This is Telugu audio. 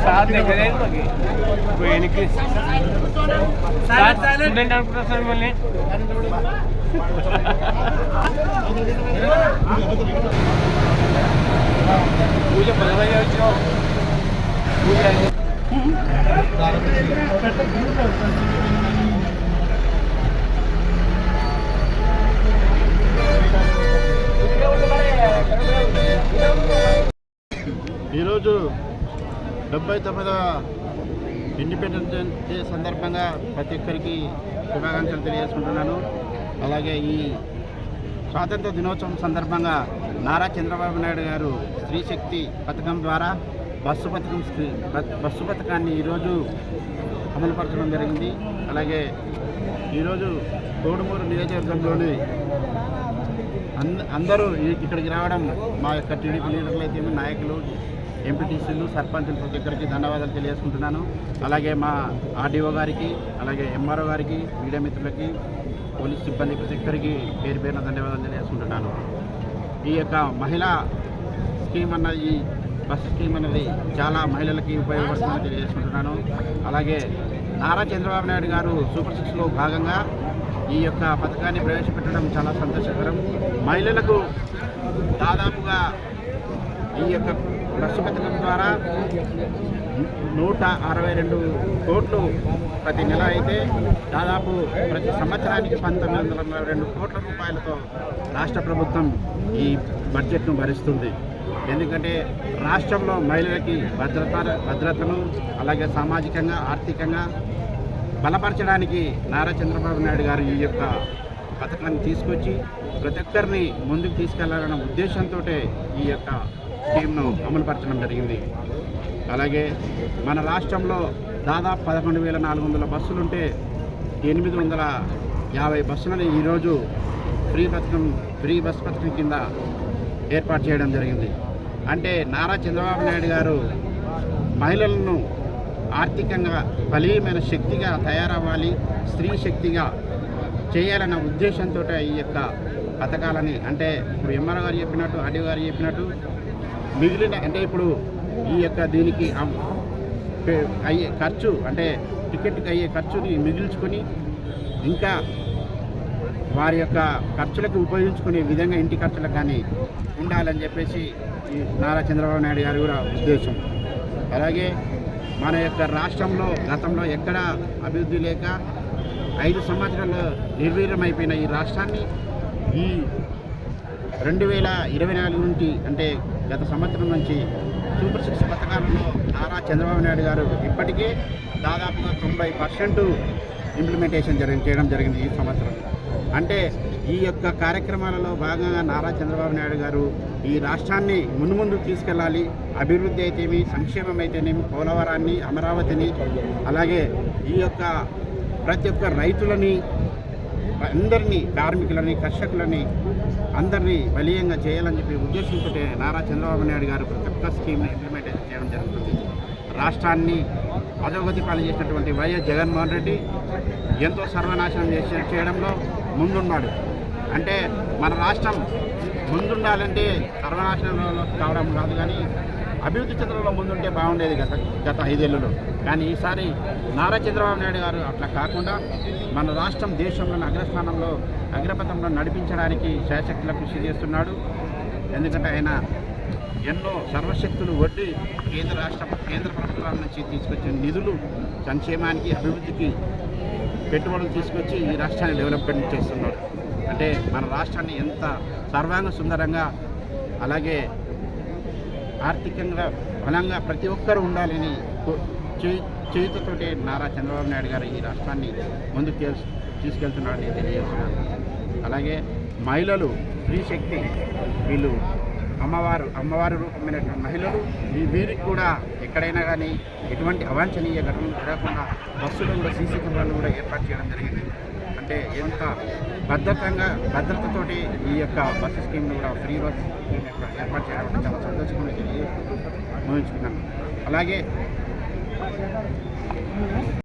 साथ देखने कोई नहीं स्टूडेंट అనుకుంటా సార్ మళ్ళీ పూజ పదవగా వచ్చాం పూజ ఈరోజు 79వ ఇండిపెండెన్స్ డే సందర్భంగా ప్రతి ఒక్కరికి శుభాకాంక్షలు తెలియజేసుకుంటున్నాను. అలాగే ఈ స్వాతంత్ర దినోత్సవం సందర్భంగా నారా చంద్రబాబు నాయుడు గారు స్త్రీ శక్తి పథకం ద్వారా బస్సు పథకాన్ని ఈరోజు అమలుపరచడం జరిగింది. అలాగే ఈరోజు కోడుమూరు నియోజకవర్గంలోని అందరూ ఇక్కడికి రావడం మా యొక్క టీడీపీ లీడర్లు అయితే నాయకులు, ఎంపీటీసీలు, సర్పంచులు ప్రతి ఒక్కరికి ధన్యవాదాలు తెలియజేసుకుంటున్నాను. అలాగే మా ఆర్డీఓ గారికి, అలాగే ఎంఆర్ఓ గారికి, మీడియా మిత్రులకి, పోలీస్ సిబ్బంది ప్రతి ఒక్కరికి పేరు పేరున ధన్యవాదాలు తెలియజేసుకుంటున్నాను. ఈ యొక్క మహిళా స్కీమ్ అన్నది, బస్ స్కీమ్ అన్నది చాలా మహిళలకి ఉపయోగపడుతుందని తెలియజేసుకుంటున్నాను. అలాగే నారా చంద్రబాబు నాయుడు గారు సూపర్ 6లో భాగంగా ఈ యొక్క పథకాన్ని ప్రవేశపెట్టడం చాలా సంతోషకరం. మహిళలకు దాదాపుగా ఈ యొక్క బస్సు పథకం ద్వారా 162 కోట్లు ప్రతి నెల అయితే దాదాపు ప్రతి సంవత్సరానికి 1902 కోట్ల రూపాయలతో రాష్ట్ర ప్రభుత్వం ఈ బడ్జెట్ను భరిస్తుంది. ఎందుకంటే రాష్ట్రంలో మహిళలకి భద్రతను అలాగే సామాజికంగా, ఆర్థికంగా బలపరచడానికి నారా చంద్రబాబు నాయుడు గారు ఈ యొక్క పథకాన్ని తీసుకొచ్చి ప్రతి ఒక్కరిని ముందుకు తీసుకెళ్లాలన్న ఉద్దేశంతో ఈ యొక్క స్కీమ్ను అమలుపరచడం జరిగింది. అలాగే మన రాష్ట్రంలో దాదాపు 11,400 బస్సులుంటే 850 బస్సులని ఈరోజు ఫ్రీ బస్ పథకం కింద ఏర్పాటు చేయడం జరిగింది. అంటే నారా చంద్రబాబు నాయుడు గారు మహిళలను ఆర్థికంగా బలీయమైన శక్తిగా తయారవ్వాలి, స్త్రీ శక్తిగా చేయాలన్న ఉద్దేశంతో ఈ యొక్క పథకాలని, అంటే ఇప్పుడు ఎంఆర్ఓ గారు చెప్పినట్టు, ఆర్డీఓ గారు చెప్పినట్టు మిగిలిన, అంటే ఇప్పుడు ఈ యొక్క దీనికి అయ్యే ఖర్చు, అంటే టికెట్కి అయ్యే ఖర్చుని మిగిల్చుకొని ఇంకా వారి యొక్క ఖర్చులకు ఉపయోగించుకునే విధంగా ఇంటి ఖర్చులకు కానీ ఉండాలని చెప్పేసి ఈ నారా చంద్రబాబు నాయుడు గారి కూడా ఉద్దేశం. అలాగే మన యొక్క రాష్ట్రంలో గతంలో ఎక్కడా అభివృద్ధి లేక 5 సంవత్సరాలు నిర్వీర్యమైపోయిన ఈ రాష్ట్రాన్ని ఈ 2024 నుంచి, అంటే గత సంవత్సరం నుంచి సూపర్ 6 పథకాలలో నారా చంద్రబాబు నాయుడు గారు ఇప్పటికే దాదాపుగా 90% ఇంప్లిమెంటేషన్ చేయడం జరిగింది ఈ సంవత్సరం. అంటే ఈ యొక్క కార్యక్రమాలలో భాగంగా నారా చంద్రబాబు నాయుడు గారు ఈ రాష్ట్రాన్ని ముందు తీసుకెళ్ళాలి. అభివృద్ధి అయితేమి, సంక్షేమం అయితేనేమి, పోలవరాన్ని, అమరావతిని, అలాగే ఈ యొక్క ప్రతి ఒక్క రైతులని, అందరినీ, కార్మికులని, కర్షకులని అందరినీ బలీయంగా చేయాలని చెప్పి ఉద్దేశంతో నారా చంద్రబాబు నాయుడు గారు ప్రతి ఒక్క స్కీమ్ని ఇంప్లిమెంటేషన్ చేయడం జరుగుతుంది. రాష్ట్రాన్ని అధోగతి పాలు చేసినటువంటి వైఎస్ జగన్మోహన్ రెడ్డి ఎంతో సర్వనాశనం చేయడంలో ముందున్నాడు. అంటే మన రాష్ట్రం ముందుండాలంటే సర్వనాశనంలో కావడం కాదు, కానీ అభివృద్ధి చెందడంలో ముందుంటే బాగుండేది గత 5 ఏళ్లలో. కానీ ఈసారి నారా చంద్రబాబు నాయుడు గారు అట్లా కాకుండా మన రాష్ట్రం దేశంలోని అగ్రపథంలో నడిపించడానికి శాయశక్తుల కృషి చేస్తున్నాడు. ఎందుకంటే ఆయన ఎన్నో సర్వశక్తులు వడ్డీ కేంద్ర ప్రభుత్వాల నుంచి తీసుకొచ్చిన నిధులు సంక్షేమానికి, అభివృద్ధికి పెట్టుబడులు తీసుకొచ్చి ఈ రాష్ట్రాన్ని డెవలప్మెంట్ చేస్తున్నాడు. అంటే మన రాష్ట్రాన్ని ఎంత సర్వాంగ సుందరంగా, అలాగే ఆర్థికంగా బలంగా ప్రతి ఒక్కరూ ఉండాలని చేయుతతోటి నారా చంద్రబాబు నాయుడు గారు ఈ రాష్ట్రాన్ని ముందుకు తీసుకెళ్తున్నాడని తెలియజేస్తున్నాను. అలాగే మహిళలు, స్త్రీ శక్తి, వీళ్ళు అమ్మవారు రూపమైనటువంటి మహిళలు, వీరికి కూడా ఎక్కడైనా కానీ ఎటువంటి అవాంఛనీయ ఘటనలు జరగకుండా బస్సులు కూడా సీసీ కెమెరాలు కూడా ఏర్పాటు చేయడం జరిగింది. అంటే ఎంత భద్రతతోటి ఈ యొక్క బస్సు స్కీమ్ను కూడా ఫ్రీ బస్ స్కీమ్ ఏర్పాటు చేయడం చాలా సంతోషంగా తెలియజేస్తుంది. ముగించుకున్నాను. అలాగే